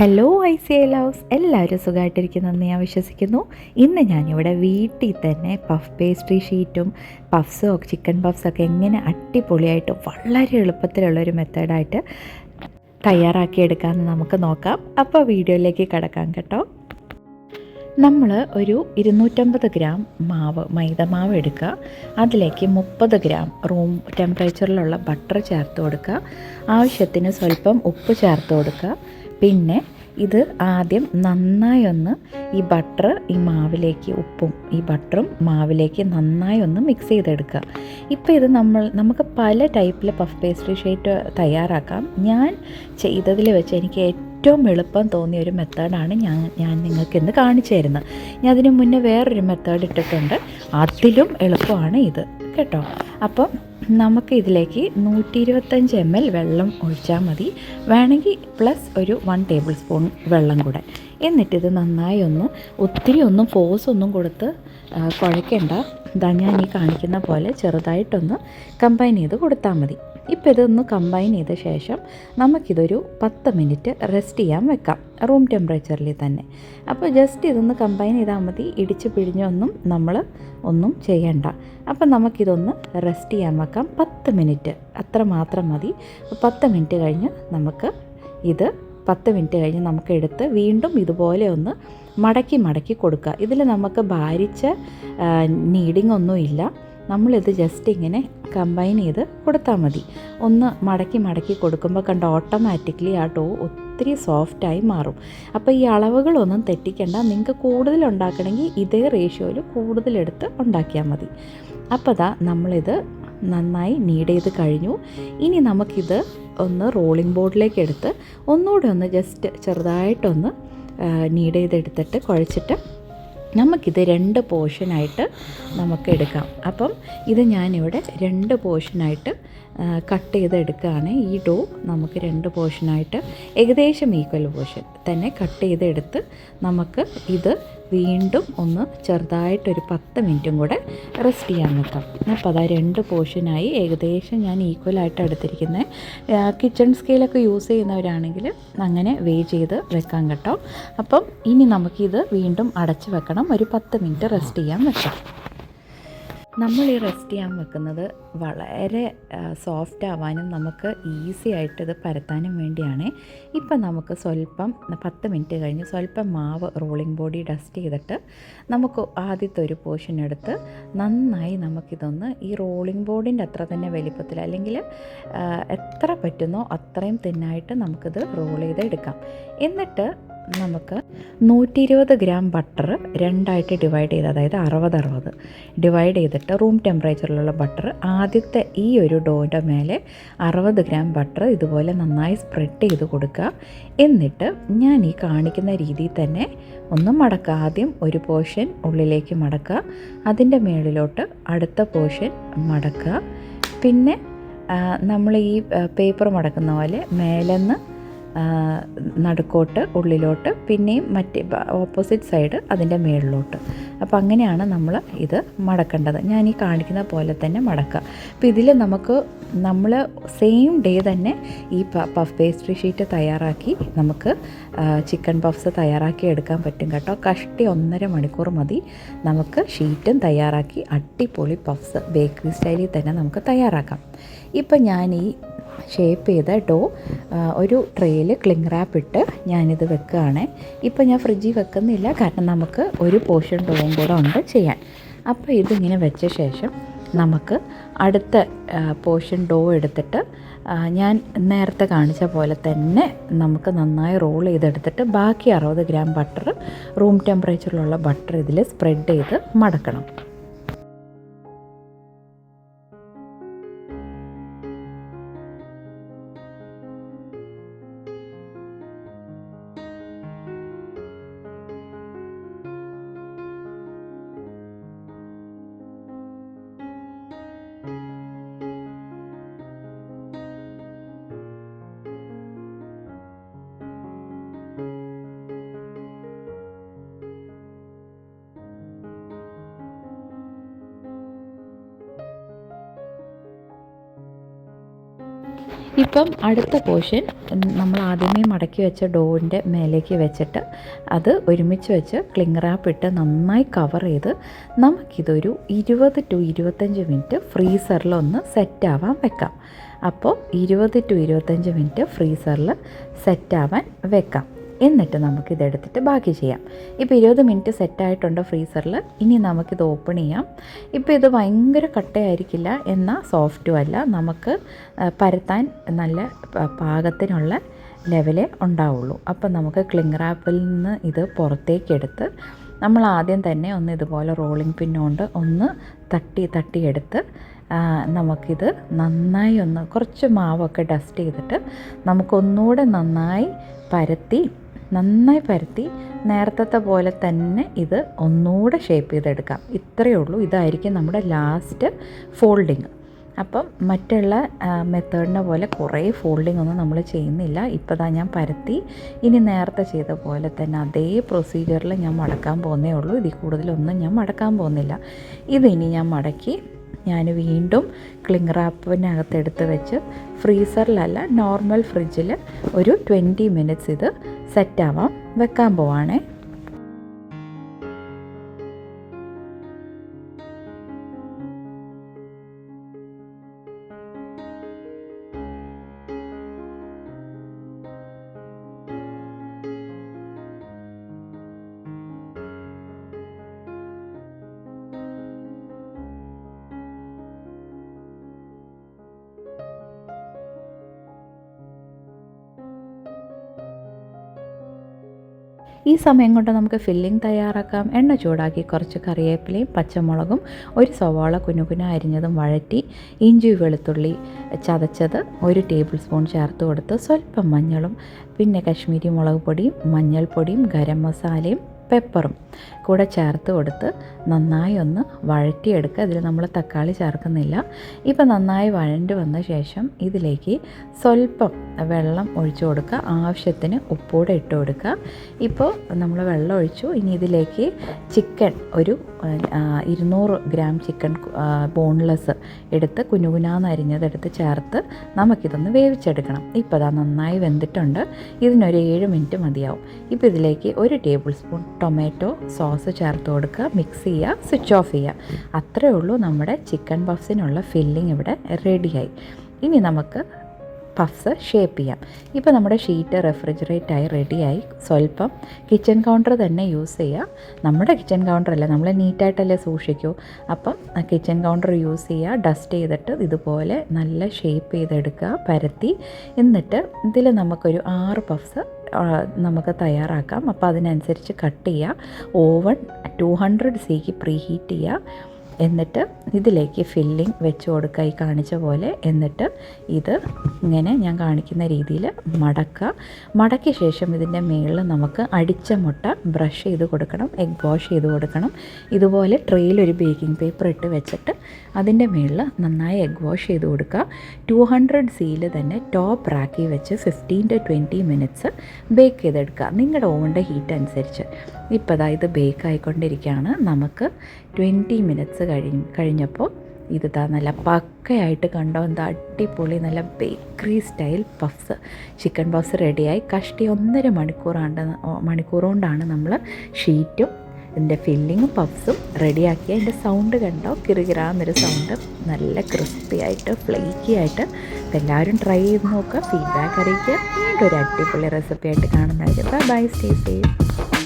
Hello ICI loves, എല്ലാവരും സുഖമായിട്ടിരിക്കുന്നെന്ന് ഞാൻ വിശ്വസിക്കുന്നു. ഇന്ന് ഞാനിവിടെ വീട്ടിൽ തന്നെ പഫ് പേസ്ട്രി ഷീറ്റും പഫ്സോ ചിക്കൻ പഫ്സൊക്കെ എങ്ങനെ അടിപൊളിയായിട്ട് വളരെ എളുപ്പത്തിലുള്ളൊരു മെത്തേഡായിട്ട് തയ്യാറാക്കിയെടുക്കാമെന്ന് നമുക്ക് നോക്കാം. അപ്പോൾ വീഡിയോയിലേക്ക് കിടക്കാം കേട്ടോ. നമ്മൾ ഒരു 250 ഗ്രാം മൈദമാവ് എടുക്കുക. അതിലേക്ക് 30 ഗ്രാം റൂം ടെമ്പറേച്ചറിലുള്ള ബട്ടർ ചേർത്ത് കൊടുക്കുക. ആവശ്യത്തിന് സ്വല്പം ഉപ്പ് ചേർത്ത് കൊടുക്കുക. പിന്നെ ഇത് ആദ്യം നന്നായി ഒന്ന് ഈ ബട്ടർ ഈ മാവിലേക്ക് ഉപ്പും ഈ ബട്ടറും മാവിലേക്ക് നന്നായി ഒന്ന് മിക്സ് ചെയ്തെടുക്കുക. ഇപ്പോൾ ഇത് നമുക്ക് പല ടൈപ്പിൽ പഫ് പേസ്ട്രി ഷീറ്റ് തയ്യാറാക്കാം. ഞാൻ ചെയ്തതിൽ വെച്ച് എനിക്ക് ഏറ്റവും എളുപ്പം തോന്നിയ ഒരു മെത്തേഡാണ് ഞാൻ നിങ്ങൾക്ക് ഇന്ന് കാണിച്ചു തരുന്നത്. ഞാൻ അതിന് മുന്നേ വേറൊരു മെത്തേഡ് ഇട്ടിട്ടുണ്ട്, അതിലും എളുപ്പമാണ് ഇത് കേട്ടോ. അപ്പം നമുക്ക് ഇതിലേക്ക് 125 ml വെള്ളം ഒഴിച്ചാൽ മതി, വേണമെങ്കിൽ പ്ലസ് ഒരു 1 ടേബിൾ സ്പൂൺ വെള്ളം കൂടെ. എന്നിട്ടിത് നന്നായി ഒത്തിരി ഫോഴ്സ് ഒന്നും കൊടുത്ത് കുഴയ്ക്കേണ്ട. ഇതാ ഞാൻ ഈ കാണിക്കുന്ന പോലെ ചെറുതായിട്ടൊന്ന് കമ്പൈൻ ചെയ്ത് കൊടുത്താൽ മതി. ഇപ്പോൾ ഇതൊന്ന് കമ്പൈൻ ചെയ്ത ശേഷം നമുക്കിതൊരു 10 മിനിറ്റ് റെസ്റ്റ് ചെയ്യാൻ വെക്കാം, റൂം ടെമ്പറേച്ചറിൽ തന്നെ. അപ്പോൾ ജസ്റ്റ് ഇതൊന്ന് കമ്പൈൻ ചെയ്താൽ മതി, ഇടിച്ച് പിഴിഞ്ഞൊന്നും നമ്മൾ ഒന്നും ചെയ്യണ്ട. അപ്പം നമുക്കിതൊന്ന് റെസ്റ്റ് ചെയ്യാൻ വെക്കാം 10 മിനിറ്റ്, അത്ര മാത്രം മതി. 10 മിനിറ്റ് കഴിഞ്ഞ് നമുക്ക് എടുത്ത് വീണ്ടും ഇതുപോലെ ഒന്ന് മടക്കി കൊടുക്കുക. ഇതിൽ നമുക്ക് ഭാരിച്ച നീഡിങ് ഒന്നുമില്ല, നമ്മളിത് ജസ്റ്റ് ഇങ്ങനെ കമ്പൈൻ ചെയ്ത് കൊടുത്താൽ മതി. ഒന്ന് മടക്കി കൊടുക്കുമ്പോൾ കണ്ട ഓട്ടോമാറ്റിക്കലി ആ ഡോ ഒത്തിരി സോഫ്റ്റായി മാറും. അപ്പോൾ ഈ അളവുകളൊന്നും തെറ്റിക്കേണ്ട, നിങ്ങൾക്ക് കൂടുതൽ ഉണ്ടാക്കണമെങ്കിൽ ഇതേ റേഷ്യോയിൽ കൂടുതലെടുത്ത് ഉണ്ടാക്കിയാൽ മതി. അപ്പോൾ നമ്മളിത് നന്നായി നീഡ് ചെയ്ത് കഴിഞ്ഞു. ഇനി നമുക്കിത് ഒന്ന് റോളിംഗ് ബോർഡിലേക്ക് എടുത്ത് ഒന്നുകൂടെ ഒന്ന് ജസ്റ്റ് ചെറുതായിട്ടൊന്ന് നീഡ് ചെയ്തെടുത്തിട്ട് കുഴച്ചിട്ട് നമുക്കിത് 2 പോർഷനായിട്ട് നമുക്ക് എടുക്കാം. അപ്പം ഇത് ഞാനിവിടെ 2 പോർഷനായിട്ട് കട്ട് ചെയ്തെടുക്കുകയാണ്. ഈ ഡോ നമുക്ക് 2 പോർഷനായിട്ട് ഏകദേശം ഈക്വൽ പോർഷൻ തന്നെ കട്ട് ചെയ്തെടുത്ത് നമുക്ക് ഇത് വീണ്ടും ഒന്ന് ചെറുതായിട്ടൊരു 10 മിനിറ്റും കൂടെ റെസ്റ്റ് ചെയ്യാൻ വെക്കാം. അപ്പോൾ അതാ 2 പോർഷനായി ഏകദേശം ഞാൻ ഈക്വലായിട്ട് എടുത്തിരിക്കുന്നത്. കിച്ചൺ സ്കെയിലൊക്കെ യൂസ് ചെയ്യുന്നവരാണെങ്കിൽ അങ്ങനെ ചെയ്ത് വെക്കാം കേട്ടോ. അപ്പം ഇനി നമുക്കിത് വീണ്ടും അടച്ച് വെക്കണം, ഒരു 10 മിനിറ്റ് റെസ്റ്റ് ചെയ്യാൻ വെക്കാം. നമ്മൾ ഈ റെസ്റ്റ് ചെയ്യാൻ വെക്കുന്നത് വളരെ സോഫ്റ്റ് ആവാനും നമുക്ക് ഈസി ആയിട്ട് ഇത് പരത്താനും വേണ്ടിയാണ്. ഇപ്പം നമുക്ക് സ്വല്പം 10 മിനിറ്റ് കഴിഞ്ഞ് സ്വല്പം മാവ് റോളിംഗ് ബോഡി ഡസ്റ്റ് ചെയ്തിട്ട് നമുക്ക് ആദ്യത്തെ ഒരു പോർഷൻ എടുത്ത് നന്നായി നമുക്കിതൊന്ന് ഈ റോളിംഗ് ബോർഡിൻ്റെ അത്ര തന്നെ വലിപ്പത്തിൽ, അല്ലെങ്കിൽ എത്ര പറ്റുന്നോ അത്രയും തിന്നായിട്ട് നമുക്കിത് റോൾ ചെയ്ത് എടുക്കാം. എന്നിട്ട് നമുക്ക് 120 ഗ്രാം ബട്ടർ രണ്ടായിട്ട് ഡിവൈഡ് ചെയ്ത്, അതായത് 60 ഡിവൈഡ് ചെയ്തിട്ട് റൂം ടെമ്പറേച്ചറിലുള്ള ബട്ടർ ആദ്യത്തെ ഈ ഒരു ഡോയുടെ മേലെ 60 ഗ്രാം ബട്ടർ ഇതുപോലെ നന്നായി സ്പ്രെഡ് ചെയ്ത് കൊടുക്കുക. എന്നിട്ട് ഞാൻ ഈ കാണിക്കുന്ന രീതിയിൽ തന്നെ ഒന്ന് മടക്കുക. ആദ്യം ഒരു പോർഷൻ ഉള്ളിലേക്ക് മടക്കുക, അതിൻ്റെ മേളിലോട്ട് അടുത്ത പോർഷൻ മടക്കുക, പിന്നെ നമ്മൾ ഈ പേപ്പർ മടക്കുന്ന പോലെ മേലെന്ന് നടുക്കോട്ട് ഉള്ളിലോട്ട്, പിന്നെയും മറ്റേ ഓപ്പോസിറ്റ് സൈഡ് അതിൻ്റെ മേളിലോട്ട്. അപ്പോൾ അങ്ങനെയാണ് നമ്മൾ ഇത് മടക്കേണ്ടത്. ഞാൻ ഈ കാണിക്കുന്ന പോലെ തന്നെ മടക്കുക. അപ്പോൾ ഇതിൽ നമ്മൾ സെയിം ഡേ തന്നെ ഈ പഫ് പേസ്ട്രി ഷീറ്റ് തയ്യാറാക്കി നമുക്ക് ചിക്കൻ പഫ്സ് തയ്യാറാക്കി എടുക്കാൻ പറ്റും കേട്ടോ. കഷ്ടി 1.5 മണിക്കൂർ മതി നമുക്ക് ഷീറ്റും തയ്യാറാക്കി അടിപൊളി പഫ്സ് ബേക്കറി സ്റ്റൈലിൽ തന്നെ നമുക്ക് തയ്യാറാക്കാം. ഇപ്പം ഞാൻ ഈ ഷേപ്പ് ചെയ്ത ഡോ ഒരു ട്രേയിൽ ക്ലിംഗ് റാപ്പ് ഇട്ട് ഞാനിത് വെക്കുകയാണ്. ഇപ്പോൾ ഞാൻ ഫ്രിഡ്ജിൽ വെക്കുന്നില്ല, കാരണം നമുക്ക് ഒരു പോർഷൻ ഡോവും കൂടെ ഉണ്ട് ചെയ്യാൻ. അപ്പോൾ ഇതിങ്ങനെ വെച്ച ശേഷം നമുക്ക് അടുത്ത പോർഷൻ ഡോ എടുത്തിട്ട് ഞാൻ നേരത്തെ കാണിച്ച പോലെ തന്നെ നമുക്ക് നന്നായി റോൾ ചെയ്തെടുത്തിട്ട് ബാക്കി 60 ഗ്രാം ബട്ടർ, റൂം ടെമ്പറേച്ചറിലുള്ള ബട്ടർ ഇതിൽ സ്പ്രെഡ് ചെയ്ത് മടക്കണം. ഇപ്പം അടുത്ത പോർഷൻ നമ്മൾ ആദ്യമേ മടക്കി വെച്ച ഡോവിൻ്റെ മേലേക്ക് വെച്ചിട്ട് അത് ഒരുമിച്ച് വെച്ച് ക്ലിംഗ് റാപ്പ് ഇട്ട് നന്നായി കവർ ചെയ്ത് നമുക്കിതൊരു 20 to 25 മിനിറ്റ് ഫ്രീസറിലൊന്ന് സെറ്റാവാൻ വെക്കാം. അപ്പോൾ 20 to 25 മിനിറ്റ് ഫ്രീസറിൽ സെറ്റാവാൻ വെക്കാം. എന്നിട്ട് നമുക്കിതെടുത്തിട്ട് ബാക്കി ചെയ്യാം. ഇപ്പോൾ 20 മിനിറ്റ് സെറ്റായിട്ടുണ്ട് ഫ്രീസറിൽ. ഇനി നമുക്കിത് ഓപ്പൺ ചെയ്യാം. ഇപ്പോൾ ഇത് ഭയങ്കര കട്ടയായിരിക്കില്ല, എന്നാൽ സോഫ്റ്റും അല്ല. നമുക്ക് പരത്താൻ നല്ല പാകത്തിനുള്ള ലെവലേ ഉണ്ടാവുള്ളൂ. അപ്പം നമുക്ക് ക്ലിംഗ് റാപ്പിൽ നിന്ന് ഇത് പുറത്തേക്കെടുത്ത് നമ്മൾ ആദ്യം തന്നെ ഒന്ന് ഇതുപോലെ റോളിംഗ് പിന്നുകൊണ്ട് ഒന്ന് തട്ടിയെടുത്ത് നമുക്കിത് നന്നായി ഒന്ന് കുറച്ച് മാവൊക്കെ ഡസ്റ്റ് ചെയ്തിട്ട് നമുക്കൊന്നുകൂടെ നന്നായി പരത്തി നേരത്തെ പോലെ തന്നെ ഇത് ഒന്നുകൂടെ ഷേപ്പ് ചെയ്തെടുക്കാം. ഇത്രയേ ഉള്ളൂ. ഇതായിരിക്കും നമ്മുടെ ലാസ്റ്റ് ഫോൾഡിങ്. അപ്പം മറ്റുള്ള മെത്തേഡിനെ പോലെ കുറേ ഫോൾഡിങ് ഒന്നും നമ്മൾ ചെയ്യുന്നില്ല. ഇപ്പോൾ ഞാൻ പരത്തി. ഇനി നേരത്തെ ചെയ്ത പോലെ തന്നെ അതേ പ്രൊസീജിയറിൽ ഞാൻ മടക്കാൻ പോകുന്നേ ഉള്ളൂ. ഇതിൽ കൂടുതലൊന്നും ഞാൻ മടക്കാൻ പോകുന്നില്ല. ഇതിനി ഞാൻ മടക്കി ഞാൻ വീണ്ടും ക്ലിംഗ് റാപ്പിനകത്ത് എടുത്ത് വെച്ച് ഫ്രീസറിലല്ല, നോർമൽ ഫ്രിഡ്ജിൽ ഒരു 20 മിനിറ്റ്സ് ഇത് സെറ്റാവാൻ വെക്കാൻ പോവാണേ. ഈ സമയം കൊണ്ട് നമുക്ക് ഫില്ലിംഗ് തയ്യാറാക്കാം. എണ്ണ ചൂടാക്കി കുറച്ച് കറിവേപ്പിലയും പച്ചമുളകും ഒരു സവാള കുനുകുന അരിഞ്ഞതും വഴറ്റി ഇഞ്ചി വെളുത്തുള്ളി ചതച്ചത് 1 ടേബിൾ സ്പൂൺ ചേർത്ത് കൊടുത്ത് സ്വല്പം മഞ്ഞളും പിന്നെ കശ്മീരി മുളക് പൊടിയും മഞ്ഞൾപ്പൊടിയും ഗരം മസാലയും പെപ്പറും കൂടെ ചേർത്ത് കൊടുത്ത് നന്നായി ഒന്ന് വഴറ്റിയെടുക്കുക. ഇതിൽ നമ്മൾ തക്കാളി ചേർക്കുന്നില്ല. ഇപ്പോൾ നന്നായി വഴണ്ട് വന്ന ശേഷം ഇതിലേക്ക് സ്വല്പം വെള്ളം ഒഴിച്ചു കൊടുക്കുക. ആവശ്യത്തിന് ഉപ്പൂടെ ഇട്ട് കൊടുക്കുക. ഇപ്പോൾ നമ്മൾ വെള്ളം ഒഴിച്ചു. ഇനി ഇതിലേക്ക് ചിക്കൻ ഒരു 200 ഗ്രാം ചിക്കൻ ബോൺലെസ് എടുത്ത് കുനുകുനാന്ന് അരിഞ്ഞതെടുത്ത് ചേർത്ത് നമുക്കിതൊന്ന് വേവിച്ചെടുക്കണം. ഇപ്പോൾ അതാ നന്നായി വെന്തിട്ടുണ്ട്. ഇതിനൊരു 7 മിനിറ്റ് മതിയാവും. ഇപ്പോൾ ഇതിലേക്ക് 1 ടേബിൾ സ്പൂൺ ടൊമാറ്റോ സോസ് ചേർത്ത് കൊടുക്കുക. മിക്സ് ചെയ്യുക, സ്വിച്ച് ഓഫ് ചെയ്യുക. അത്രയേ ഉള്ളൂ. നമ്മുടെ ചിക്കൻ പഫ്സിനുള്ള ഫില്ലിംഗ് ഇവിടെ റെഡിയായി. ഇനി നമുക്ക് പഫ്സ് ഷേപ്പ് ചെയ്യാം. ഇപ്പോൾ നമ്മുടെ ഷീറ്റ് റെഫ്രിജറേറ്റായി റെഡിയായി. സ്വല്പം കിച്ചൺ കൗണ്ടർ തന്നെ യൂസ് ചെയ്യുക. നമ്മുടെ കിച്ചൺ കൗണ്ടറല്ല, നമ്മൾ നീറ്റായിട്ടല്ലേ സൂക്ഷിക്കൂ. അപ്പം കിച്ചൺ കൗണ്ടർ യൂസ് ചെയ്യുക. ഡസ്റ്റ് ചെയ്തിട്ട് ഇതുപോലെ നല്ല ഷേപ്പ് ചെയ്തെടുക്കുക, പരത്തി. എന്നിട്ട് ഇതിൽ നമുക്കൊരു 6 പഫ്സ് നമുക്ക് തയ്യാറാക്കാം. അപ്പോൾ അതിനനുസരിച്ച് കട്ട് ചെയ്യുക. ഓവൻ 200°C പ്രീ ഹീറ്റ് ചെയ്യുക. എന്നിട്ട് ഇതിലേക്ക് ഫില്ലിംഗ് വെച്ച് കൊടുക്കുക ഈ കാണിച്ച പോലെ. എന്നിട്ട് ഇത് ഇങ്ങനെ ഞാൻ കാണിക്കുന്ന രീതിയിൽ മടക്കിയ ശേഷം ഇതിൻ്റെ മുകളിൽ നമുക്ക് അടിച്ച മുട്ട ബ്രഷ് ചെയ്ത് കൊടുക്കണം, എഗ് വാഷ് ചെയ്ത് കൊടുക്കണം. ഇതുപോലെ ട്രെയിൽ ഒരു ബേക്കിംഗ് പേപ്പർ ഇട്ട് വെച്ചിട്ട് അതിൻ്റെ മുകളിൽ നന്നായി എഗ് വാഷ് ചെയ്ത് കൊടുക്കുക. 200°C തന്നെ ടോപ്പ് റാക്കി വെച്ച് 15 to 20 മിനിറ്റ്സ് ബേക്ക് ചെയ്തെടുക്കുക, നിങ്ങളുടെ ഓവൻ്റെ ഹീറ്റ് അനുസരിച്ച്. ഇപ്പോൾ അതാ ഇത് ബേക്ക് ആയിക്കൊണ്ടിരിക്കുകയാണ്. നമുക്ക് 20 മിനിറ്റ്സ് കഴിഞ്ഞപ്പോൾ ഇത് നല്ല പക്കയായിട്ട് കണ്ടോ, എന്താ അടിപൊളി നല്ല bakery style puffs, chicken puffs റെഡിയായി. കഷ്ടി 1.5 മണിക്കൂർ കൊണ്ടാണ് നമ്മൾ ഷീറ്റും ഇതിൻ്റെ ഫില്ലിങ്ങും പഫ്സും റെഡിയാക്കി. അതിൻ്റെ സൗണ്ട് കണ്ടോ, കിറുകിറാന്നൊരു സൗണ്ട്, നല്ല ക്രിസ്പി ആയിട്ട് ഫ്ലേക്കി ആയിട്ട്. എല്ലാവരും ട്രൈ ചെയ്ത് നോക്കുക, ഫീഡ്ബാക്ക് അറിയിക്കുക. വീണ്ടും ഒരു അടിപൊളി റെസിപ്പി ആയിട്ട് കാണുന്നതായിരിക്കും. By, stay safe.